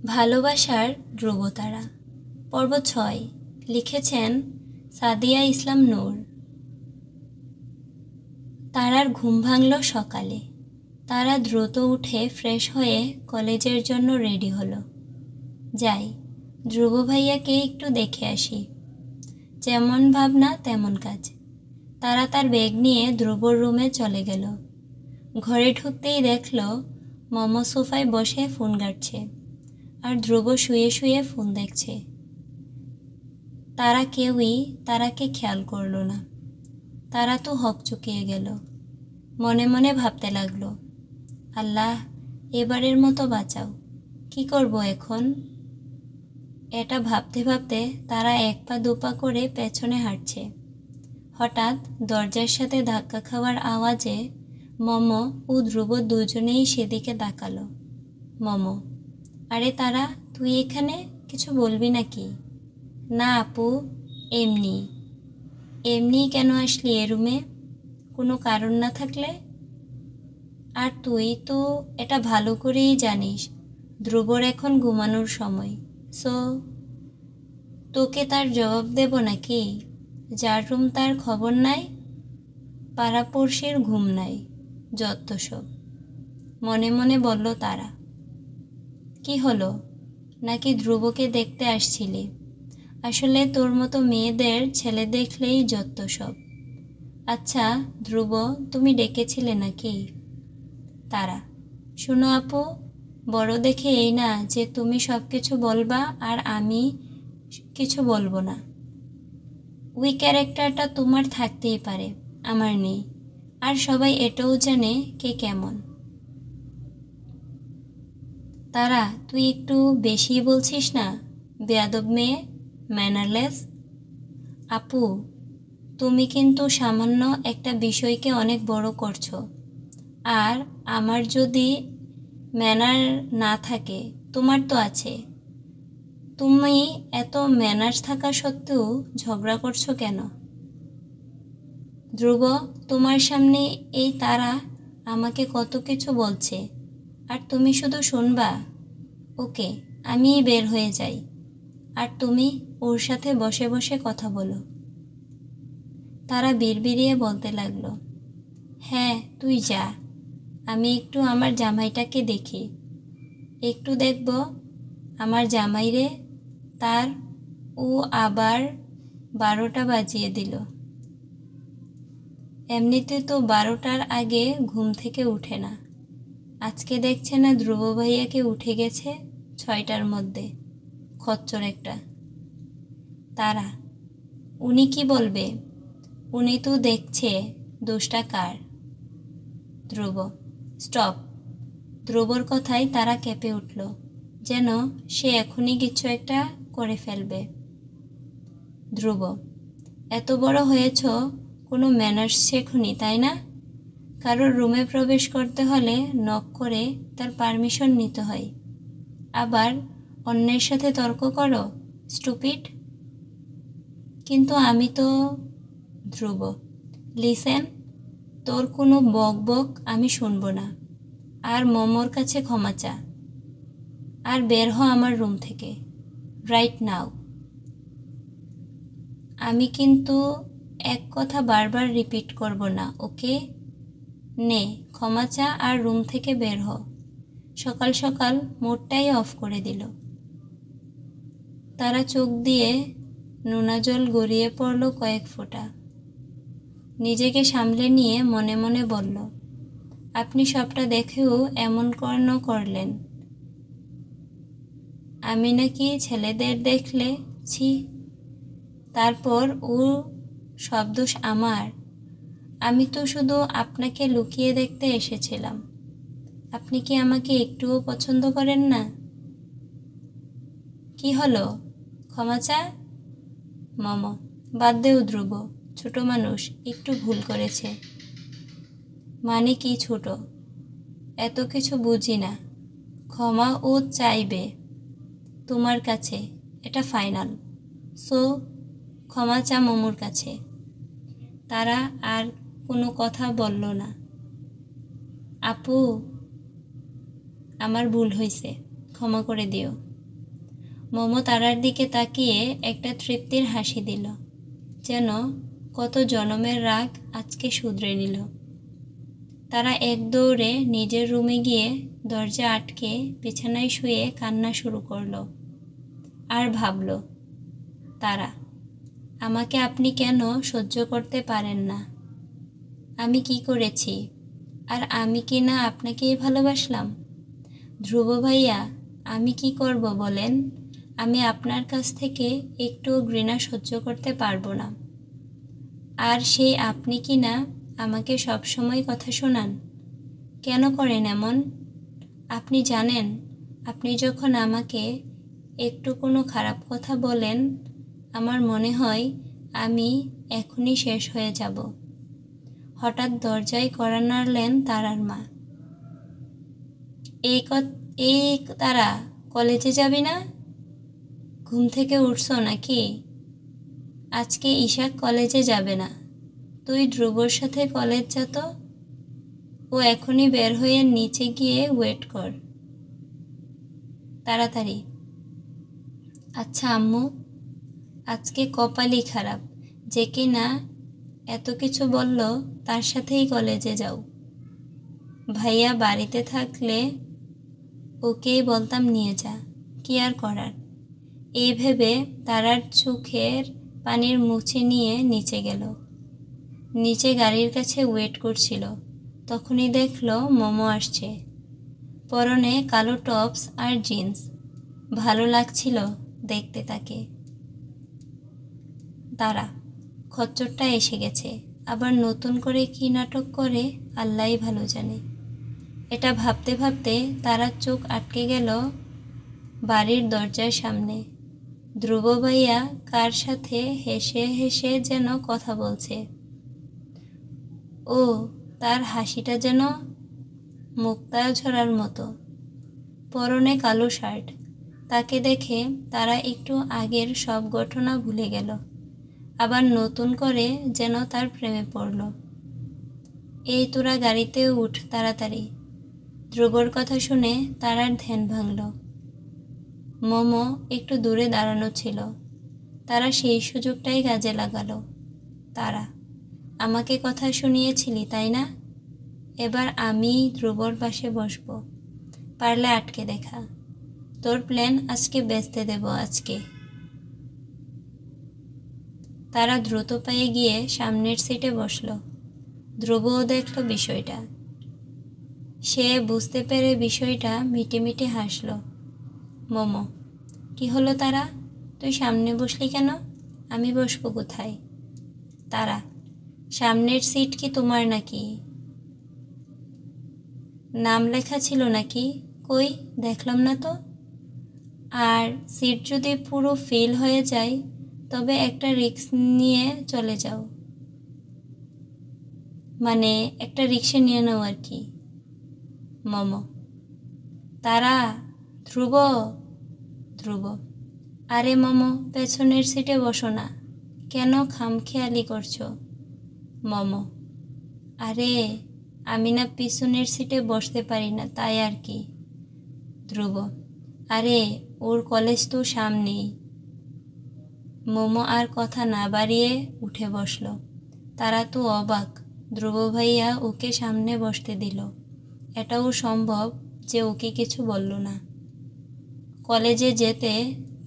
ভালোবাসার ধ্রুবতারা পর্ব ৬ লিখেছেন সাদিয়া ইসলাম নূর। তারার ঘুম ভাঙল সকালে। তারা দ্রুত উঠে ফ্রেশ হয়ে কলেজের জন্য রেডি হলো। যাই, ধ্রুব ভাইয়াকে একটু দেখে আসি। যেমন ভাবনা তেমন কাজ। তারা তার ব্যাগ নিয়ে ধ্রুবর রুমে চলে গেল। ঘরে ঢুকতেই দেখল মম সোফায় বসে ফোন ঘাঁটছে আর ধ্রুব শুয়ে শুয়ে ফোন দেখছে। তারা কেউই তারাকে খেয়াল করল না। তারা তো হকচকিয়ে গেল। মনে মনে ভাবতে লাগলো, আল্লাহ, এবারের মতো বাঁচাও, কি করব এখন? এটা ভাবতে ভাবতে তারা এক পা দুপা করে পেছনে হাঁটছে। হঠাৎ দরজার সাথে ধাক্কা খাওয়ার আওয়াজে মম ও ধ্রুব দুজনেই সেদিকে তাকালো। মম: আরে তারা, তুই এখানে? কিছু বলবি নাকি? না আপু, এমনি। এমনি কেন আসলি এ রুমে? কোনো কারণ না থাকলে? আর তুই তো এটা ভালো করেই জানিস ধ্রুবর এখন ঘুমানোর সময়। সো তোকে তার জবাব দেব নাকি? যার রুম তার খবর নাই, পাড়াপড়শির ঘুম নাই, যত সব। মনে মনে বলল তারা। কি হলো, নাকি ধ্রুবকে দেখতে আসছিলি? আসলে তোর মতো মেয়েদের ছেলে দেখলেই যত সব। আচ্ছা ধ্রুব, তুমি ডেকেছিলে নাকি? তারা: শোনো আপু, বড় দেখে এই না যে তুমি সব কিছু বলবা আর আমি কিছু বলবো না। ওই ক্যারেক্টারটা তোমার থাকতেই পারে, আমার নেই। আর সবাই এটাও জানে কে কেমন। তারা: তুই একটু বেশি বলছিস না, বেয়াদব মেয়ে, ম্যানারলেস। আপু, তুমি কিন্তু সামান্য একটা বিষয়কে অনেক বড় করছো। আর আমার যদি ম্যানার না থাকে, তোমার তো আছে। তুমি এত ম্যানার্স থাকা সত্ত্বেও ঝগড়া করছো কেন? ধ্রুব, তোমার সামনে এই তারা আমাকে কত কিছু বলছে, আর তুমি শুধু শুনবা? ওকে, আমিই বের হয়ে যাই, আর তুমি ওর সাথে বসে বসে কথা বলো। তারা বিড়বিড়িয়ে বলতে লাগলো, হ্যাঁ তুই যা, আমি একটু আমার জামাইটাকে দেখি। একটু দেখব আমার জামাইরে। তার ও আবার 12টা বাজিয়ে দিল। এমনিতে তো 12টার আগে ঘুম থেকে উঠে না। আজকে দেখছে না ধ্রুব ভাইয়াকে উঠে গেছে 6টার মধ্যে। খচ্চর একটা। তারা: উনি কি বলবে? উনি তো দেখছে দোষটা কার। ধ্রুব: স্টপ। ধ্রুবর কথায় তারা কেঁপে উঠল, যেন সে এখনই কিছু একটা করে ফেলবে। ধ্রুব: এত বড় হয়েছ, কোনো ম্যানার্স শেখনি তাই না? কারোর রুমে প্রবেশ করতে হলে নক করে তার পারমিশন নিতে হয়, আবার অন্যের সাথে তর্ক করো, স্টুপিড। কিন্তু আমি তো। ধ্রুব: লিসেন, তোর কোনো বক বক আমি শুনবো না। আর মমর কাছে ক্ষমা চা, আর বের হ আমার রুম থেকে, রাইট নাও। আমি কিন্তু এক কথা বারবার রিপিট করব না, ওকে? নে, ক্ষমা চা আর রুম থেকে বের হ। সকাল সকাল মুডটাই অফ করে দিল। তারা চোখ দিয়ে নোনা জল গড়িয়ে পড়ল কয়েক ফোঁটা। নিজেকে সামলে নিয়ে মনে মনে বলল, আপনি সবটা দেখেও এমন কেন করলেন? আমি নাকি ছেলেদের দেখলে ছি? তারপর ও সব দোষ আমার? আমি তো শুধু আপনাকে লুকিয়ে দেখতে এসেছিলাম। আপনি কি আমাকে একটুও পছন্দ করেন না? কি হলো, ক্ষমা চা? মম: বাদ দেও ধ্রুব, ছোট মানুষ, একটু ভুল করেছে। মানে কি ছোট? এত কিছু বুঝি না। ক্ষমা ও চাইবে তোমার কাছে, এটা ফাইনাল। সো ক্ষমা চা মমুর কাছে। তারা আর কোনো কথা বলল না। আপু, আমার ভুল হয়েছে, ক্ষমা করে দিও। মোমো তারার দিকে তাকিয়ে একটা তৃপ্তির হাসি দিল, যেন কত জনমের রাগ আজকে শুধরে নিল। তারা এক দৌড়ে নিজের রুমে গিয়ে দরজা আটকে বিছানায় শুয়ে কান্না শুরু করলো। আর ভাবল, তারা, আমাকে আপনি কেন সহ্য করতে পারেন না? আমি কি করেছি? আর আমি কি না আপনাকেই ভালোবাসলাম? ধ্রুব ভাইয়া, আমি কি করব বলেন? আমি আপনার কাছ থেকে একটুও ঘৃণা সহ্য করতে পারবো না। আর সেই আপনি কি না আমাকে সবসময় কথা শোনান? কেন করেন এমন? আপনি জানেন, আপনি যখন আমাকে একটু কোনো খারাপ কথা বলেন, আমার মনে হয় আমি এখনই শেষ হয়ে যাব। হঠাৎ দরজায় কড়া নাড়লেন তারার মা। এই তারা, কলেজে যাবি না? ঘুম থেকে উঠছো নাকি? আজকে ইশাক কলেজে যাবে না। তুই ধ্রুবর সাথে কলেজ যা তো। ও এখনই বের হয়ে নিচে গিয়ে ওয়েট কর, তাড়াতাড়ি। আচ্ছা আম্মু, আজকে কপালই খারাপ, যে কি না এত কিছু বলল তার সাথেই কলেজে যাও। ভাইয়া বাড়িতে থাকলে ওকেই বলতাম নিয়ে যা, কি আর করার। এই ভেবে তারার চোখের পানির মুছে নিয়ে নিচে গেল। নিচে গাড়ির কাছে ওয়েট করছিল, তখনই দেখলো মোমো আসছে। পরনে কালো টপস আর জিন্স, ভালো লাগছিল দেখতে তাকে। তারা, খচ্চরটা এসে গেছে, আবার নতুন করে কি নাটক করে আল্লাহই ভালো জানে। এটা ভাবতে ভাবতে তারার চোখ আটকে গেল বাড়ির দরজার সামনে। ধ্রুব ভাইয়া কার সাথে হেসে হেসে যেন কথা বলছে। ও, তার হাসিটা যেন মুক্তা ঝরার মতো। পরনে কালো শার্ট, তাকে দেখে তারা একটু আগের সব ঘটনা ভুলে গেল, আবার নতুন করে যেন তার প্রেমে পড়ল। এই তোরা গাড়িতে উঠ তাড়াতাড়ি। ধ্রুবর কথা শুনে তারার ধ্যান ভাঙল। মোমো একটু দূরে দাঁড়ানো ছিল, তারা সেই সুযোগটাই কাজে লাগালো। তারা, আমাকে কথা শুনিয়েছিলি তাই না? এবার আমি ধ্রুবর পাশে বসব, পারলে আটকে দেখা। তোর প্ল্যান আজকে বেচতে দেব আজকে। তারা দ্রুত পায়ে গিয়ে সামনের সিটে বসল। ধ্রুবও দেখল বিষয়টা। সে বুঝতে পেরে বিষয়টা মিটে মিটে হাসল। মোমো, কি হলো তারা? তুই সামনে বসলি কেন? আমি বসবো কোথায়? তারা, সামনের সিট কি তোমার নাকি? নাম লেখা ছিল নাকি? কই, দেখলাম না তো। আর সিট যদি পুরো ফিল হয়ে যায় তবে একটা রিস্ক নিয়ে চলে যাও, মানে একটা রিক্সা নিয়ে নাও আর কি। মোমো, তারা, ধ্রুব। ধ্রুব, আরে মোমো, পেছনের সিটে বসো না, কেন খামখেয়ালি করছো? মোমো, আরে আমি না পিছনের সিটে বসতে পারি না, তাই আর কি। ধ্রুব, আরে ওর কলেজ তো সামনেই। মোমো আর কথা না বাড়িয়ে উঠে বসল। তারা তো অবাক, ধ্রুব ভাইয়া ওকে সামনে বসতে দিল। এটাও সম্ভব যে ওকে কিছু বলল না। কলেজে যেতে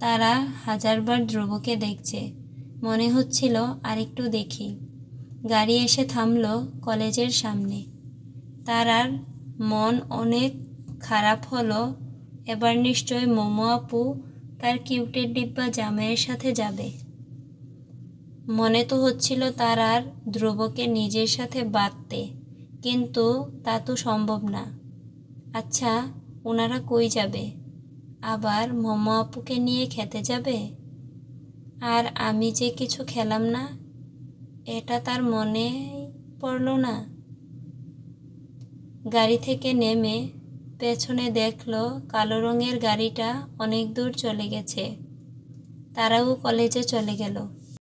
তারা হাজারবার ধ্রুবকে দেখছে, মনে হচ্ছিল আরেকটু দেখি। গাড়ি এসে থামল কলেজের সামনে। তারার মন অনেক খারাপ হলো, এবার নিশ্চয় মোমো আপু তার কিউটের ডিব্বা জামাইয়ের সাথে যাবে। মনে তো হচ্ছিল তারার ধ্রুবকে নিজের সাথে বাঁধতে, কিন্তু তা তো সম্ভব না। আচ্ছা, ওনারা কই যাবে? আবার মোমো আপুকে নিয়ে খেতে যাবে? আর আমি যে কিছু খেলাম না, এটা তার মনে পড়ল না। গাড়ি থেকে নেমে পেছনে দেখল কালো রঙের গাড়িটা অনেক দূর চলে গেছে। তারাও কলেজে চলে গেল।